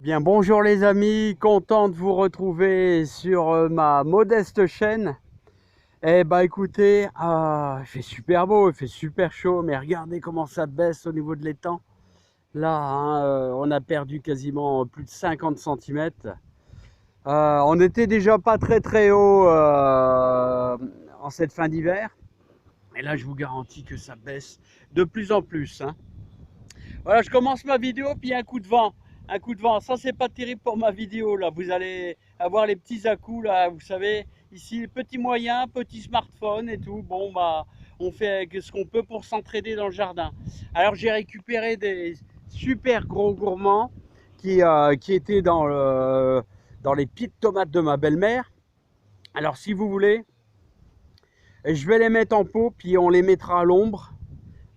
Bien, bonjour les amis, content de vous retrouver sur ma modeste chaîne. Eh bah écoutez, il fait super beau, il fait super chaud, mais regardez comment ça baisse au niveau de l'étang. Là, hein, on a perdu quasiment plus de 50 centimètres. On était déjà pas très haut en cette fin d'hiver. Et là, je vous garantis que ça baisse de plus en plus, hein. Voilà, je commence ma vidéo, puis un coup de vent. Un coup de vent, ça c'est pas terrible pour ma vidéo là. Vous allez avoir les petits à-coups là, vous savez, ici petits moyens, petits smartphones et tout. Bon bah, on fait ce qu'on peut pour s'entraider dans le jardin. Alors j'ai récupéré des super gros gourmands qui étaient dans les pieds de tomates de ma belle-mère. Alors si vous voulez, je vais les mettre en pot, puis on les mettra à l'ombre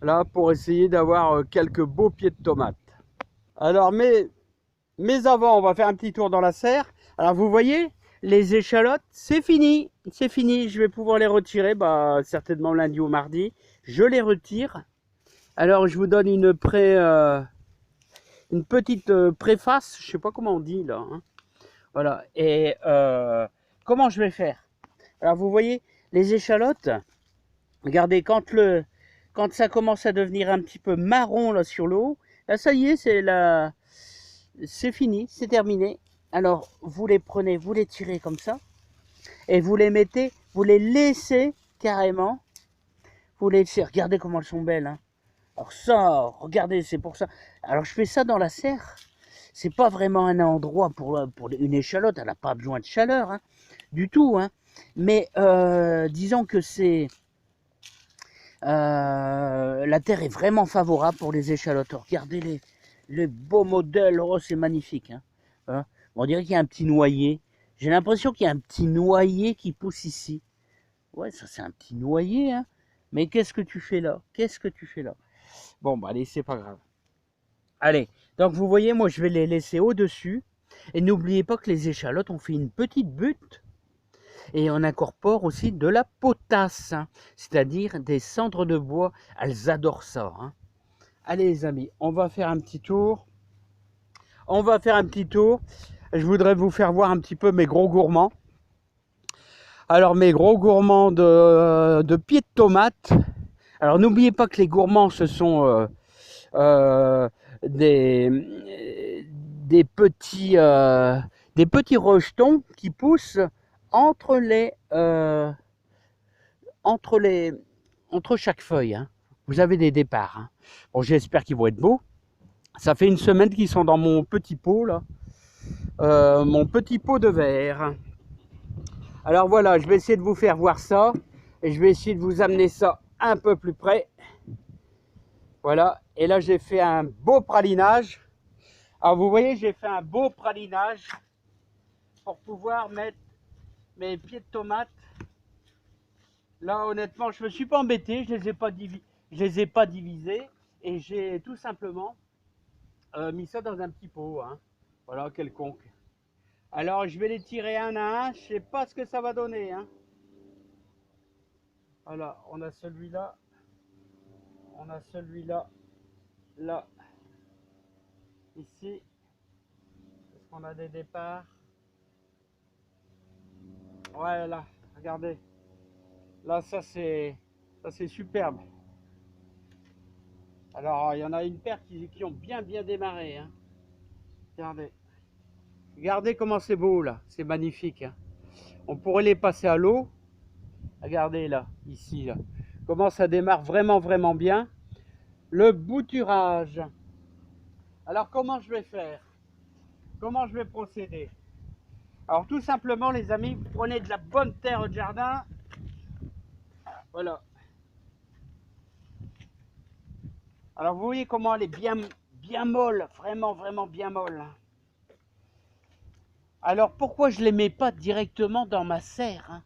là pour essayer d'avoir quelques beaux pieds de tomates. Alors, mais avant, on va faire un petit tour dans la serre. Alors, vous voyez, les échalotes, c'est fini. C'est fini. Je vais pouvoir les retirer, bah, certainement lundi ou mardi. Je les retire. Alors, je vous donne une petite préface. Je sais pas comment on dit là, hein. Voilà. Et comment je vais faire? Alors, vous voyez, les échalotes, regardez, quand ça commence à devenir un petit peu marron là sur l'eau, là, ça y est, c'est fini, c'est terminé. Alors, vous les prenez, vous les tirez comme ça, et vous les mettez, vous les laissez carrément, vous les laissez, regardez comment elles sont belles, hein. Alors ça, regardez, c'est pour ça. Alors je fais ça dans la serre, c'est pas vraiment un endroit pour une échalote, elle n'a pas besoin de chaleur, hein, du tout, hein. Mais disons que la terre est vraiment favorable pour les échalotes. Regardez les beaux modèles, oh, c'est magnifique, hein. Hein. On dirait qu'il y a un petit noyer. J'ai l'impression qu'il y a un petit noyer qui pousse ici. Ouais, ça c'est un petit noyer, hein. Mais qu'est-ce que tu fais là? Qu'est-ce que tu fais là? Bon, bah allez, c'est pas grave. Allez, donc vous voyez, moi je vais les laisser au-dessus. Et n'oubliez pas que les échalotes, on fait une petite butte. Et on incorpore aussi de la potasse, hein, c'est-à-dire des cendres de bois. Elles adorent ça, hein. Allez les amis, on va faire un petit tour. On va faire un petit tour. Je voudrais vous faire voir un petit peu mes gros gourmands. Alors mes gros gourmands de pieds de tomates. Alors n'oubliez pas que les gourmands ce sont euh, des, des petits rejetons qui poussent entre entre les entre chaque feuille, hein. Vous avez des départs, hein. Bon, j'espère qu'ils vont être beaux. Ça fait une semaine qu'ils sont dans mon petit pot là, mon petit pot de verre. Alors voilà, je vais essayer de vous faire voir ça et je vais essayer de vous amener ça un peu plus près. Voilà, et là j'ai fait un beau pralinage. Alors vous voyez, j'ai fait un beau pralinage pour pouvoir mettre mes pieds de tomates. Là honnêtement, je me suis pas embêté, je les ai pas divisés et j'ai tout simplement mis ça dans un petit pot, hein. Voilà, quelconque. Alors je vais les tirer un à un, je sais pas ce que ça va donner, hein. Voilà, on a celui-là, là, ici. Est-ce qu'on a des départs? Ouais, là, regardez. Là, ça c'est superbe. Alors, il y en a une paire qui ont bien démarré, hein. Regardez. Regardez comment c'est beau, là. C'est magnifique, hein. On pourrait les passer à l'eau. Regardez, là, ici, là. Comment ça démarre vraiment bien. Le bouturage. Alors, comment je vais faire? Comment je vais procéder? Alors, tout simplement, les amis, vous prenez de la bonne terre de jardin. Voilà. Alors, vous voyez comment elle est bien molle. Vraiment bien molle, hein. Alors, pourquoi je ne les mets pas directement dans ma serre, hein?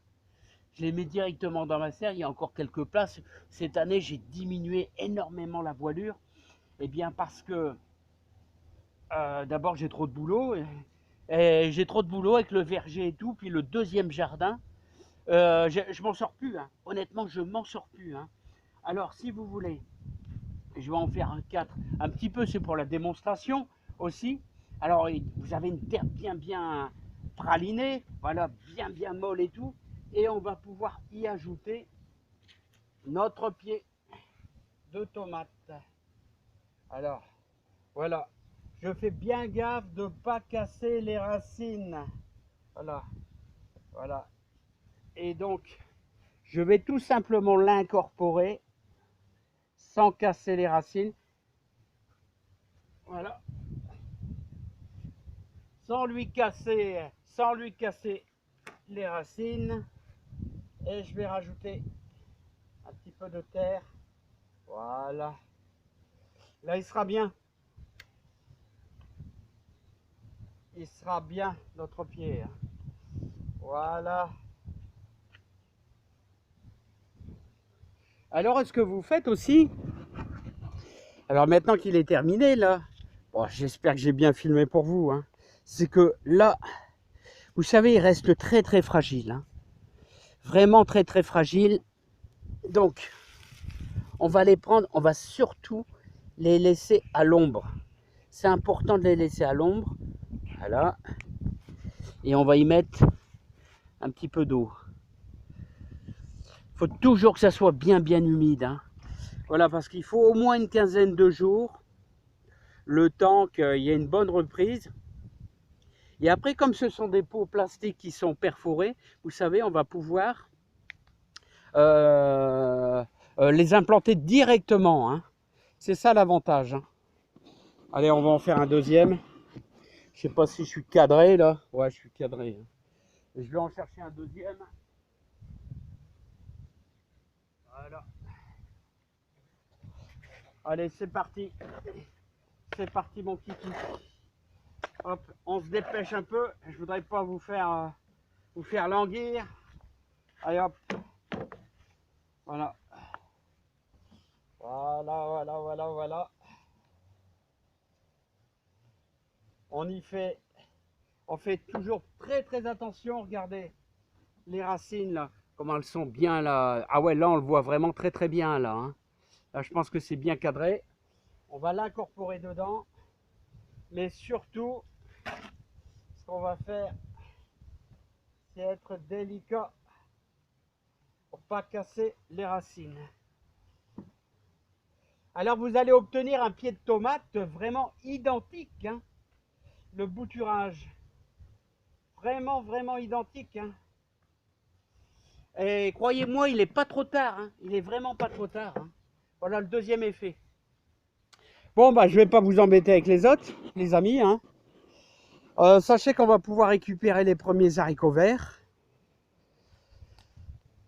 Je les mets directement dans ma serre. Il y a encore quelques places. Cette année, j'ai diminué énormément la voilure. Eh bien, parce que d'abord, j'ai trop de boulot. Et j'ai trop de boulot avec le verger et tout. Puis le deuxième jardin, je m'en sors plus, hein. Honnêtement, je m'en sors plus, hein. Alors, si vous voulez, je vais en faire un 4. Un petit peu, c'est pour la démonstration aussi. Alors, vous avez une terre bien pralinée, voilà, bien molle et tout. Et on va pouvoir y ajouter notre pied de tomate. Alors, voilà. Je fais bien gaffe de ne pas casser les racines. Voilà, voilà. Et donc, je vais tout simplement l'incorporer sans casser les racines. Voilà. Sans lui casser les racines. Et je vais rajouter un petit peu de terre. Voilà. Là, il sera bien. Il sera bien, notre pied. Voilà. Alors, est-ce que vous faites aussi? Alors, maintenant qu'il est terminé, là, bon, j'espère que j'ai bien filmé pour vous, hein. C'est que là, vous savez, il reste très fragile, hein. Vraiment très fragile. Donc, on va les prendre, on va surtout les laisser à l'ombre. C'est important de les laisser à l'ombre. Voilà. Et on va y mettre un petit peu d'eau. Il faut toujours que ça soit bien humide, hein. Voilà, parce qu'il faut au moins une quinzaine de jours, le temps qu'il y ait une bonne reprise. Et après, comme ce sont des pots plastiques qui sont perforés, vous savez, on va pouvoir les implanter directement, hein. C'est ça l'avantage, hein. Allez, on va en faire un deuxième. Je sais pas si je suis cadré là. Ouais, je suis cadré, hein. Je vais en chercher un deuxième. Voilà. Allez, c'est parti. C'est parti, mon kiki. Hop, on se dépêche un peu. Je voudrais pas vous faire languir. Allez, hop. Voilà. Voilà. On fait toujours très attention. Regardez les racines là, comment elles sont bien là. Ah ouais, là on le voit vraiment très bien là, hein. Là, je pense que c'est bien cadré. On va l'incorporer dedans, mais surtout, ce qu'on va faire, c'est être délicat pour pas casser les racines. Alors vous allez obtenir un pied de tomate vraiment identique, hein. Le bouturage, vraiment identique, hein. Et croyez-moi, il n'est pas trop tard, hein. Il est vraiment pas trop tard, hein. Voilà le deuxième effet. Bon, bah, je vais pas vous embêter avec les autres, les amis, hein. Sachez qu'on va pouvoir récupérer les premiers haricots verts.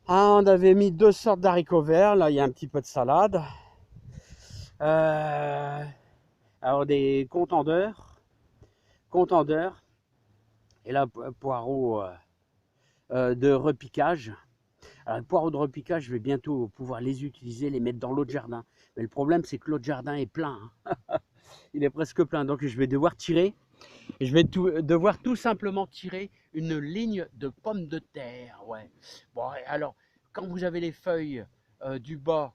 Ah, on avait mis 2 sortes d'haricots verts. Là, il y a un petit peu de salade. Alors, des contendeurs. Et là, poireaux de repiquage. Alors, les poireaux de repiquage, je vais bientôt pouvoir les utiliser, les mettre dans l'eau de jardin. Mais le problème, c'est que l'eau de jardin est plein, hein. Il est presque plein. Donc, je vais devoir tirer. Et je vais devoir tout simplement tirer une ligne de pommes de terre. Ouais. Bon, alors, quand vous avez les feuilles du bas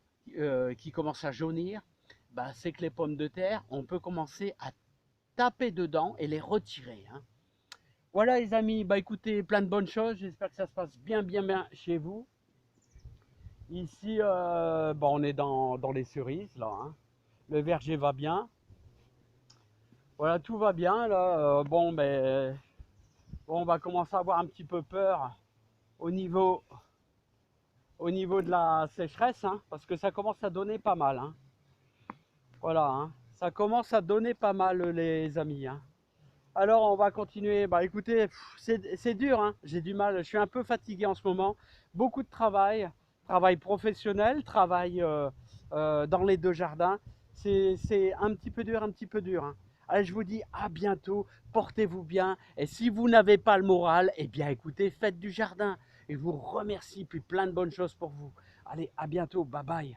qui commencent à jaunir, bah, c'est que les pommes de terre, on peut commencer à taper dedans et les retirer, hein. Voilà les amis, bah écoutez, plein de bonnes choses. J'espère que ça se passe bien chez vous. Ici, bah, on est dans les cerises là, hein. Le verger va bien. Voilà, tout va bien là. Bon, ben, on va commencer à avoir un petit peu peur au niveau de la sécheresse, hein, parce que ça commence à donner pas mal, hein. Voilà, hein, ça commence à donner pas mal les amis, hein. Alors on va continuer. Bah écoutez, c'est dur, hein. J'ai du mal, je suis un peu fatigué en ce moment. Beaucoup de travail professionnel, travail dans les 2 jardins. C'est un petit peu dur, hein. Allez, je vous dis à bientôt, portez-vous bien. Et si vous n'avez pas le moral, eh bien écoutez, faites du jardin. Et je vous remercie, puis plein de bonnes choses pour vous. Allez, à bientôt, bye bye.